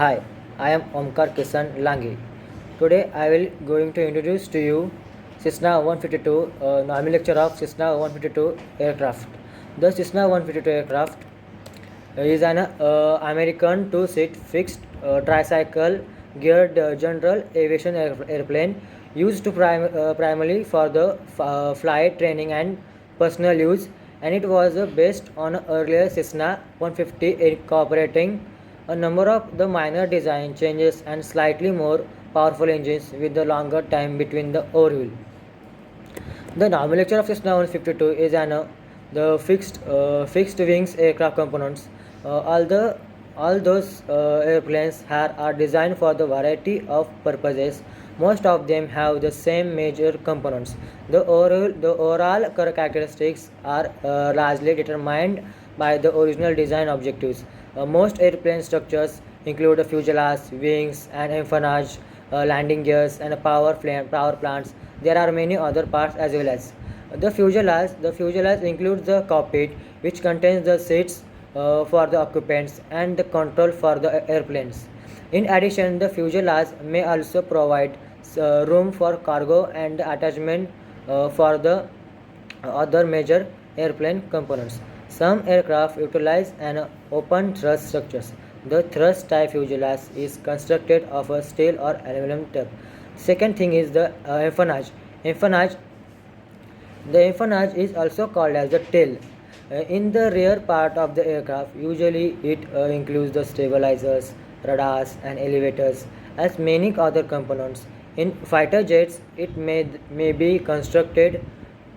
Hi, I am Omkar Kisan Langi. Today I will going to introduce to you Cessna 152, nomenclature of Cessna 152 aircraft. The Cessna 152 aircraft is an American two-seat fixed tricycle geared general aviation airplane used to primarily for the flight training and personal use, and it was based on earlier Cessna 150 incorporating a number of the minor design changes and slightly more powerful engines with the longer time between the overhaul. The nomenclature of Cessna 152 is the fixed wings aircraft components. All those airplanes are designed for the variety of purposes. Most of them have the same major components. The overall characteristics are largely determined by the original design objectives. Most airplane structures include a fuselage, wings, and empennage, landing gears, and power plants. There are many other parts as well as the fuselage. The fuselage includes the cockpit, which contains the seats for the occupants and the control for the airplanes. In addition, the fuselage may also provide room for cargo and attachment for the other major airplane components. Some aircraft utilize an open thrust structures. The thrust type fuselage is constructed of a steel or aluminum tube. Second thing is the empennage. Empennage The empennage is also called as the tail. In the rear part of the aircraft, usually it includes the stabilizers, radars, and elevators, as many other components. In fighter jets, it may be constructed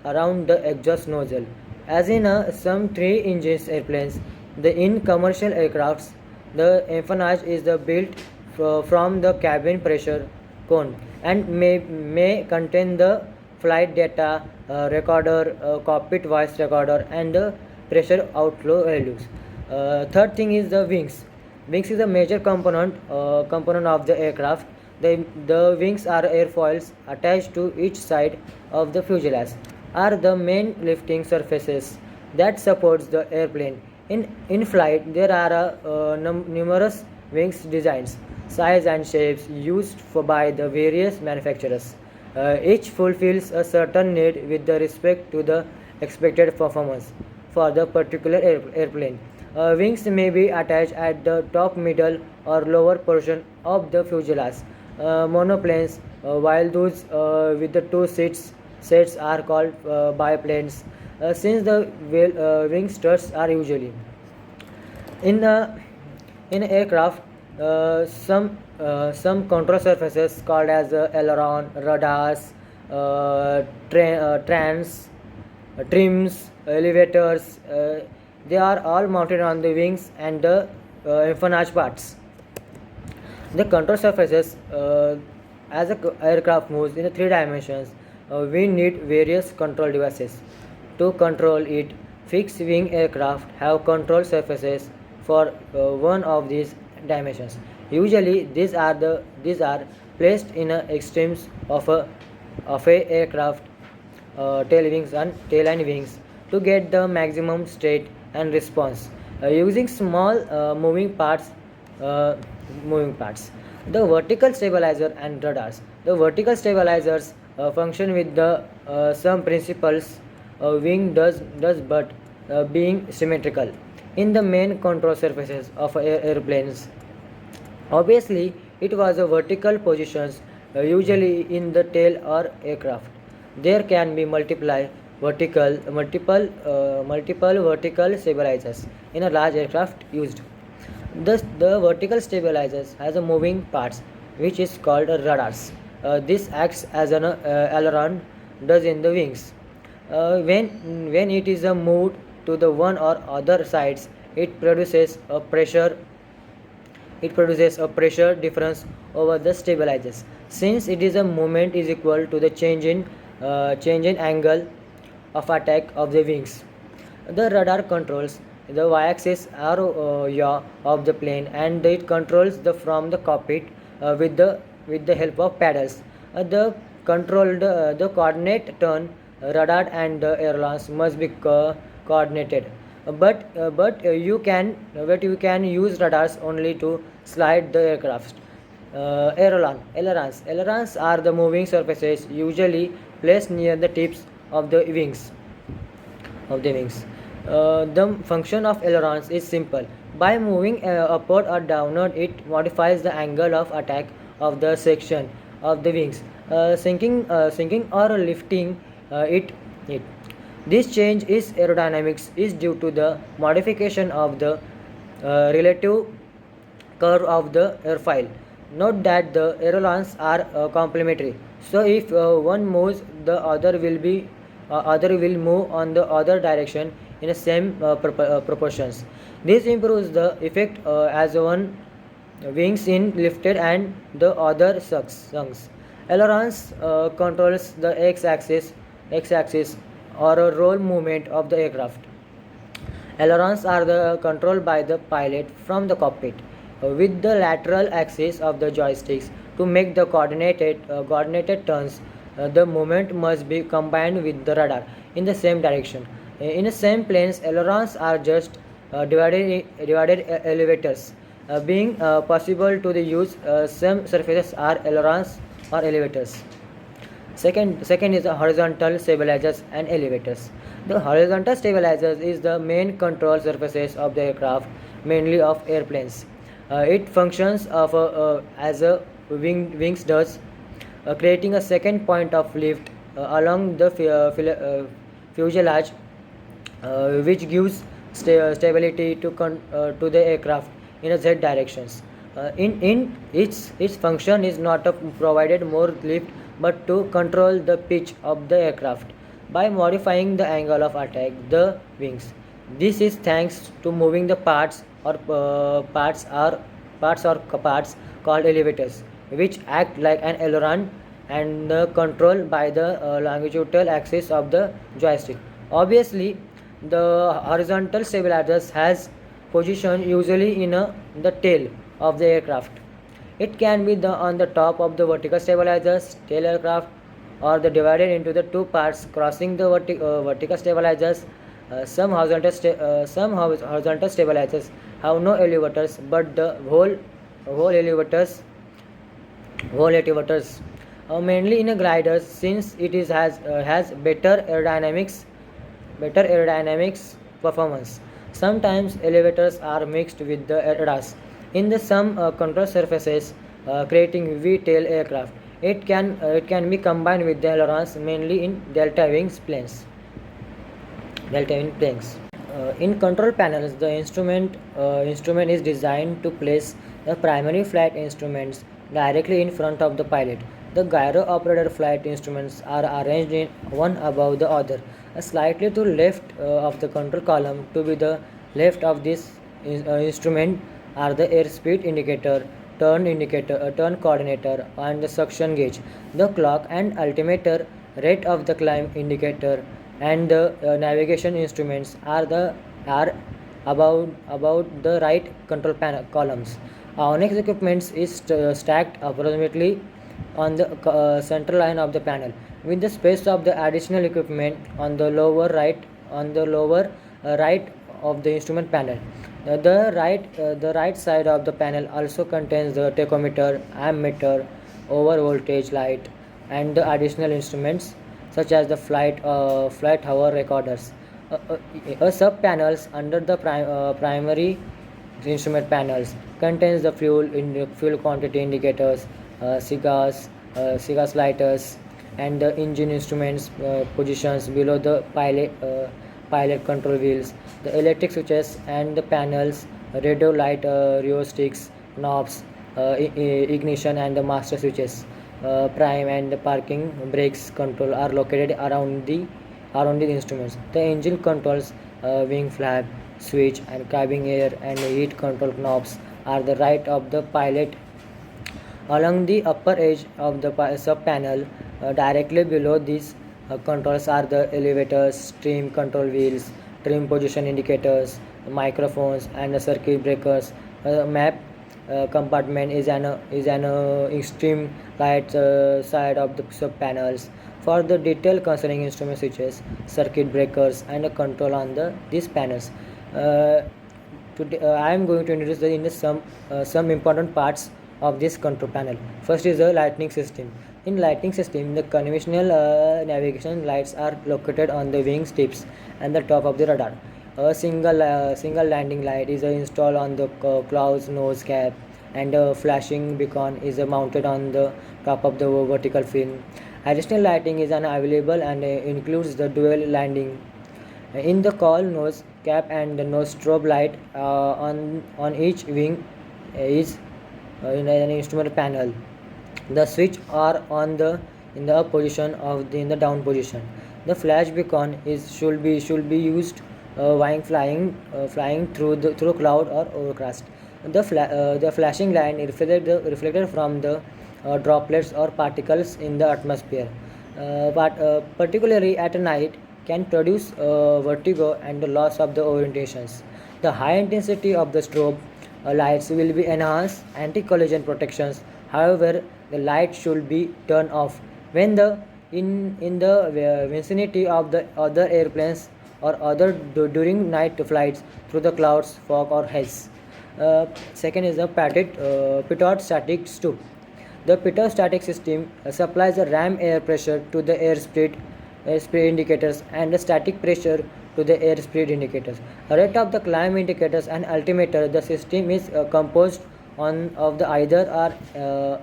around the exhaust nozzle. As in some three engines airplanes, in commercial aircrafts, the empennage is the built from the cabin pressure cone and may contain the flight data recorder, cockpit voice recorder, and the pressure outflow values. Third thing is the wings. Wings is a major component of the aircraft. The wings are airfoils attached to each side of the fuselage, are the main lifting surfaces that supports the airplane. In flight, there are numerous wings designs, size and shapes used by the various manufacturers. Each fulfills a certain need with the respect to the expected performance for the particular airplane. Wings may be attached at the top, middle, or lower portion of the fuselage. Monoplanes, while those with the two sets are called biplanes, since the wing struts are usually in the in aircraft. Some control surfaces called as aileron, radars, trans, trims, elevators. They are all mounted on the wings and the empennage parts. The control surfaces, as the aircraft moves in the three dimensions, we need various control devices to control it. Fixed wing aircraft have control surfaces for one of these dimensions. Usually, these are placed in extremes of a aircraft tail and wings to get the maximum state and response using small uh, moving parts. The vertical stabilizer and radars. The vertical stabilizers function with the some principles wing does, but being symmetrical in the main control surfaces of airplanes. Obviously, it was a vertical positions, usually in the tail or aircraft. There can be multiple vertical stabilizers in a large aircraft used. Thus, the vertical stabilizers has a moving parts, which is called radars. This acts as an aileron does in the wings. When it is moved to the one or other sides, it produces a pressure it produces a pressure difference over the stabilizers. Since it is a movement is equal to the change in angle of attack of the wings. The radar controls the y-axis or yaw of the plane, and it controls the from the cockpit with the help of paddles. The coordinate turn radar and the ailerons must be coordinated. but you can use radars only to slide the aircraft. Ailerons are the moving surfaces usually placed near the tips of the wings. The function of ailerons is simple. By moving upward or downward, it modifies the angle of attack of the section of the wings, sinking or lifting it. This change is aerodynamics is due to the modification of the relative curve of the airfoil. Note that the ailerons are complementary. So if one moves, the other will move on the other direction in the same proportions. This improves the effect as one wings in lifted and the other sunks. Ailerons controls the x-axis or a roll movement of the aircraft. Ailerons are controlled by the pilot from the cockpit with the lateral axis of the joysticks. To make the coordinated turns, the movement must be combined with the radar in the same direction. In the same planes, ailerons are just divided elevators. Being possible to the use, some surfaces are ailerons or elevators. Second is the horizontal stabilizers and elevators. The horizontal stabilizers is the main control surfaces of the aircraft, mainly of airplanes. It functions as a wings does, creating a second point of lift along the fuselage, which gives stability to the aircraft in a z directions. In its function is not to provided more lift but to control the pitch of the aircraft by modifying the angle of attack the wings. This is thanks to moving the parts called elevators, which act like an aileron and controlled by the longitudinal axis of the joystick. Obviously, the horizontal stabilizers has position usually in the tail of the aircraft. It can be on the top of the vertical stabilizers, tail aircraft, or the divided into the two parts crossing the vertical stabilizers. Some horizontal stabilizers have no elevators, but the whole elevators mainly in a gliders, since it is has better aerodynamics performance. Sometimes elevators are mixed with the radars in the some control surfaces, creating V-tail aircraft. It can be combined with the ailerons, mainly in delta wing planes. In control panels, the instrument is designed to place the primary flight instruments directly in front of the pilot. The gyro operator flight instruments are arranged in one above the other, slightly to left of the control column. To be the left of this instrument are the airspeed indicator, turn coordinator, and the suction gauge. The clock and altimeter, rate of the climb indicator, and the navigation instruments are about the right control panel columns. Onyx equipment is stacked approximately on the central line of the panel, with the space of the additional equipment on the lower right of the instrument panel. The right side of the panel also contains the tachometer, ammeter, over voltage light, and the additional instruments such as the flight hour recorders. Sub panels under the primary instrument panels contains the fuel quantity indicators, cigars lighters, and the engine instruments positions below the pilot control wheels. The electric switches and the panels, radio light, sticks, knobs, ignition, and the master switches, prime and the parking brakes control are located around the instruments. The engine controls, wing flap, switch, and cabin air and heat control knobs are the right of the pilot. Along the upper edge of the sub-panel, directly below these controls are the elevators, trim control wheels, trim position indicators, microphones, and the circuit breakers. Map compartment is an extreme right side of the sub-panels. For the detail concerning instrument switches, circuit breakers, and control on these panels, Uh, Today, I am going to introduce some important parts of this control panel. First is the lighting system. In lighting system, the conventional navigation lights are located on the wing tips and the top of the radar. A single landing light is installed on the cloud's nose cap, and a flashing beacon is mounted on the top of the vertical fin. Additional lighting is unavailable and includes the dual landing in the call nose cap and the nose strobe light on each wing is in an instrument panel. The switch are on the in the up position of in the down position. The flash beacon is should be used while flying through cloud or overcast. The flashing line reflected from the droplets or particles in the atmosphere, but particularly at night can produce vertigo and the loss of the orientations. The high intensity of the strobe lights will be enhanced anti-collision protections. However, the light should be turned off when the in the vicinity of the other airplanes or during night flights through the clouds, fog, or haze. Second is the pitot static stoop. The pitot static system supplies the ram air pressure to the airspeed indicators and the static pressure to the airspeed indicators. A rate of the climb indicators and altimeter. The system is composed on of the either are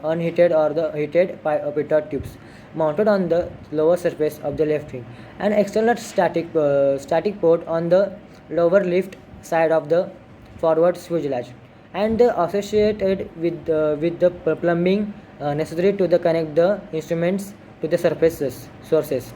unheated or the heated pitot tubes mounted on the lower surface of the left wing. An external static port on the lower lift side of the forward fuselage, and associated with the plumbing necessary to connect the instruments to the surfaces sources.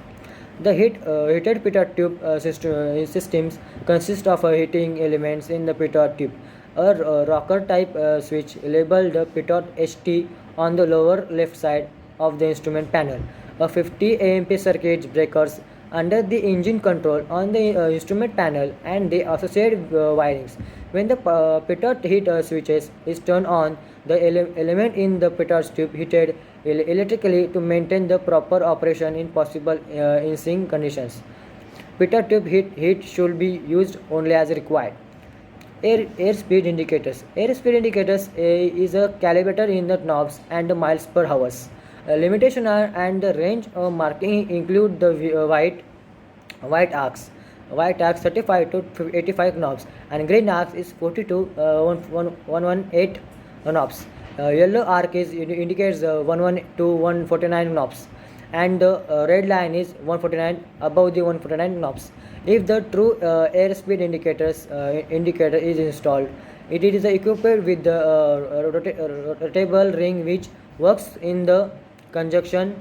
The heated pitot tube systems consist of heating elements in the pitot tube. A rocker type switch labeled pitot HT on the lower left side of the instrument panel. A 50 AMP circuit breakers under the engine control on the instrument panel and the associated wirings. When the pitot heat switches is turned on, the element in the pitot tube heated electrically to maintain the proper operation in possible in sync conditions. Pitot tube heat should be used only as required. Airspeed indicators. Airspeed indicators is a calibrator in the knobs and the miles per hour. Limitation and the range of marking include the white arcs. White arcs 35 to 85 knobs and green arcs is 40 to 118 knobs. Yellow arc indicates 11 to 149 knobs, and the red line is 149 above the 149 knobs. If the true airspeed indicator is installed, it is equipped with the rotatable ring which works in the conjunction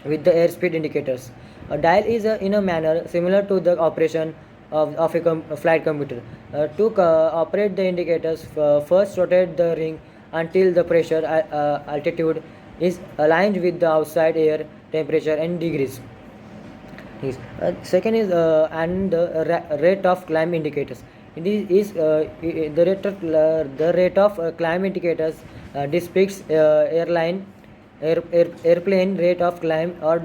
with the airspeed indicators. A dial is in a manner similar to the operation of a flight computer. To operate the indicators, first rotate the ring until the pressure altitude is aligned with the outside air temperature and degrees. Second is and the rate of climb indicators. It is the rate of climb indicators depicts airplane rate of climb or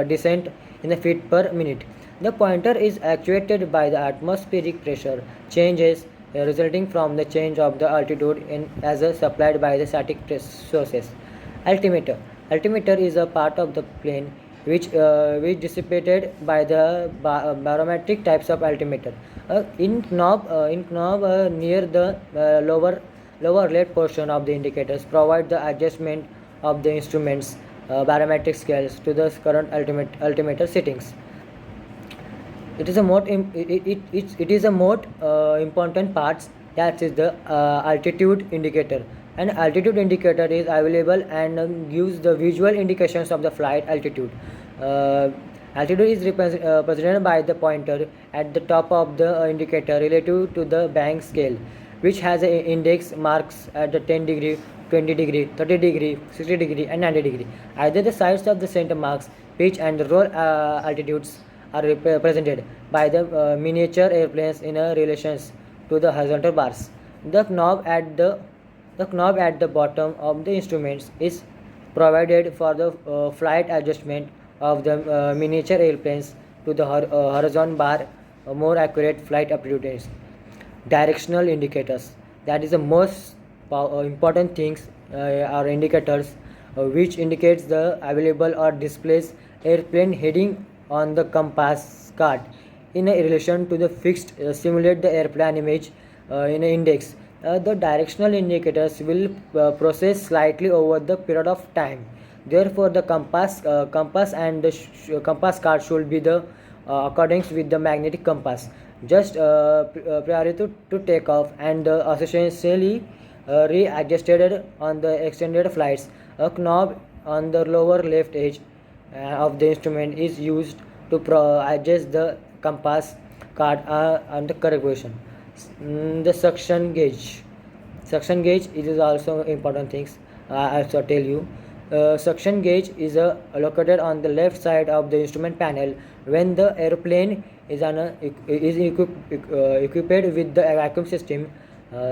descent in the feet per minute. The pointer is actuated by the atmospheric pressure changes resulting from the change of the altitude as supplied by the static sources. Altimeter. Altimeter is a part of the plane which dissipated by the barometric types of altimeter. In knob near the lower left portion of the indicators provide the adjustment of the instruments barometric scales to the current altimeter settings. It is a more important parts, that is the altitude indicator. An altitude indicator is available and gives the visual indications of the flight altitude. Altitude is represented by the pointer at the top of the indicator relative to the Banks scale, which has index marks at the 10 degree, 20 degree, 30 degree, 60 degree, and 90 degree. Either the sides of the center marks, pitch, and the roll altitudes are represented by the miniature airplanes in a relations to the horizontal bars. The knob at the bottom of the instruments is provided for the flight adjustment of the miniature airplanes to the horizon bar, more accurate flight altitudes. Directional indicators, that is the most important things are indicators which indicates the available or displays airplane heading on the compass card in a relation to the fixed simulate the airplane image in an index. The directional indicators will process slightly over the period of time. Therefore, the compass and the compass card should be the accordance with the magnetic compass. Just prior to take off and essentially readjusted on the extended flights. A knob on the lower left edge of the instrument is used to adjust the compass card and the correct position. The suction gauge is also important things. I also tell you. Suction gauge is located on the left side of the instrument panel when the airplane is equipped with the vacuum system.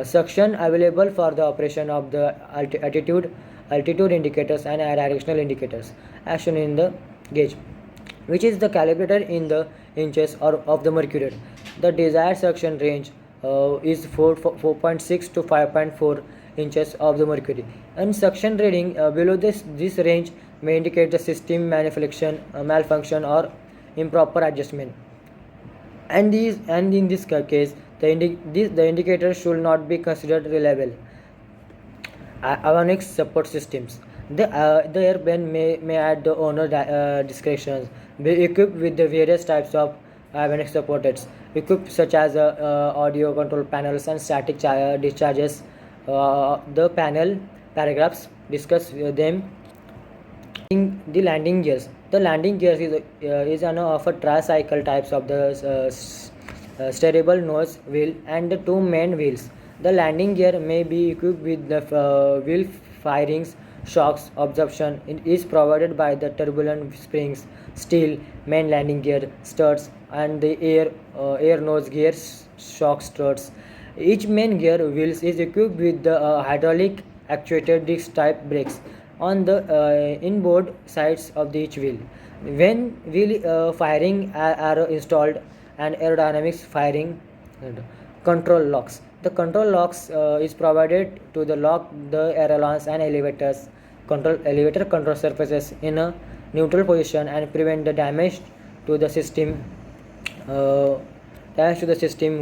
Suction available for the operation of the altitude indicators and directional indicators as shown in the gauge, which is the calibrated in the inches or of the mercury. The desired suction range is 4.6 to 5.4 inches of the mercury, and suction reading below this range may indicate the system malfunction or improper adjustment. And in this case the indicator should not be considered reliable. Avionics support systems. The airplane may at the owner discretion be equipped with the various types of avionics supports equipped such as audio control panels and static discharges. The panel paragraphs discuss them. The landing gears. The landing gears is an of a tricycle types of the steerable nose wheel and the two main wheels. The landing gear may be equipped with the wheel firings, shocks absorption. It is provided by the turbulent springs, steel main landing gear studs, and the air nose gear shock struts. Each main gear wheels is equipped with the hydraulic actuated disc type brakes on the inboard sides of each wheel. When wheel firing are installed, and aerodynamics firing and control locks. The control locks is provided to the lock the ailerons and elevator control surfaces in a neutral position and prevent the damage to the system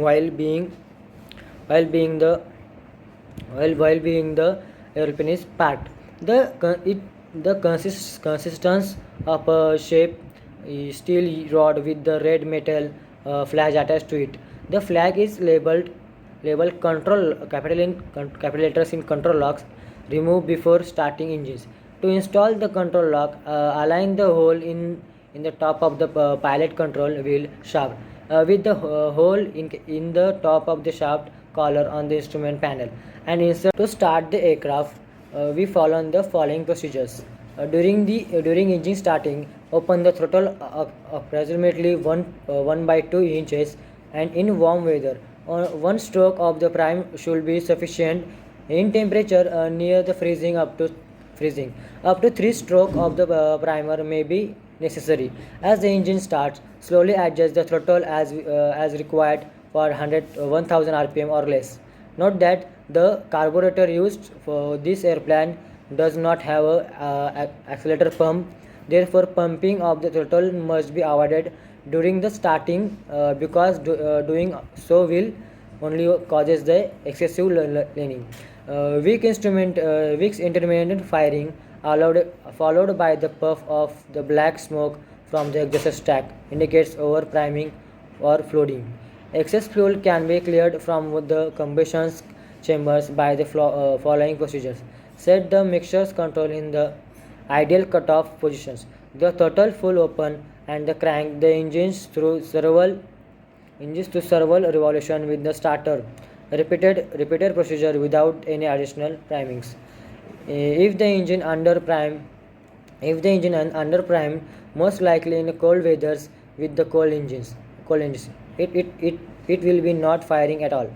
while being the airplane is parked. The consistence of a shape is steel rod with the red metal flag attached to it. The flag is labeled control capital letters in control locks. Remove before starting engines. To install the control lock, align the hole in the top of the pilot control wheel shaft with the hole in the top of the shaft collar on the instrument panel and insert. To start the aircraft, we follow the following procedures. During engine starting, open the throttle approximately 1 by 2 inches, and in warm weather, one stroke of the prime should be sufficient. In temperature near the freezing up to 3 stroke of the primer may be necessary. As the engine starts, slowly adjust the throttle as required for 1000 rpm or less. Note that the carburetor used for this airplane does not have a accelerator pump. Therefore, pumping of the throttle must be avoided during the starting because doing so will only causes the excessive leaning. Weak intermittent firing followed by the puff of the black smoke from the exhaust stack indicates over priming or flooding. Excess fuel can be cleared from the combustion chambers by the following procedures. Set the mixtures control in the ideal cutoff positions. The throttle full open and the crank the engines to several revolution with the starter. Repeated procedure without any additional primings. If the engine under most likely in cold weathers with the cold engines, it will be not firing at all,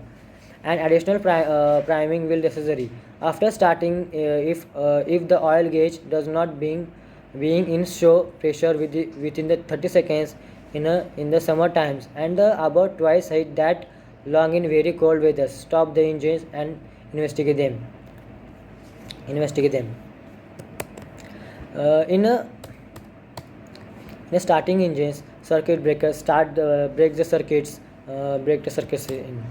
and additional priming will necessary after starting. If the oil gauge does not being in show pressure within the 30 seconds in the summer times and about twice height that long in very cold weather. Stop the engines and investigate them. Investigate them. In a starting engines, circuit breakers break the circuits in.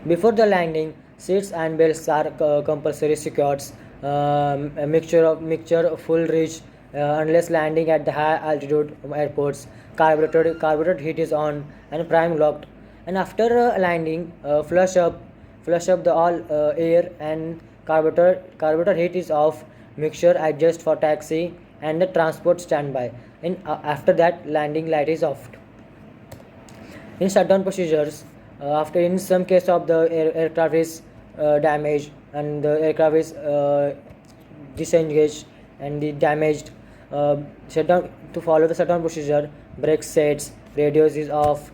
Before the landing, seats and belts are compulsory secured. A mixture full reach unless landing at the high altitude airports. Carburetor heat is on and prime locked. And after landing, flush up the all air and carburetor heat is off. Mixture adjust for taxi and the transport standby. And after that, landing light is off. In shutdown procedures, after in some case of the aircraft is damaged and the aircraft is disengaged and the damaged, shutdown to follow the shutdown procedure, brake sets, radios is off,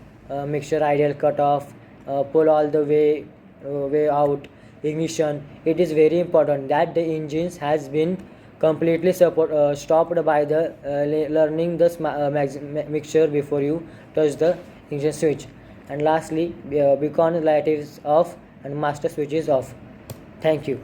mixture ideal cut off, pull all the way out, ignition. It is very important that the engines has been completely stopped by the learning the mixture before you touch the ignition switch. And lastly, beacon light is off and master switch is off. Thank you.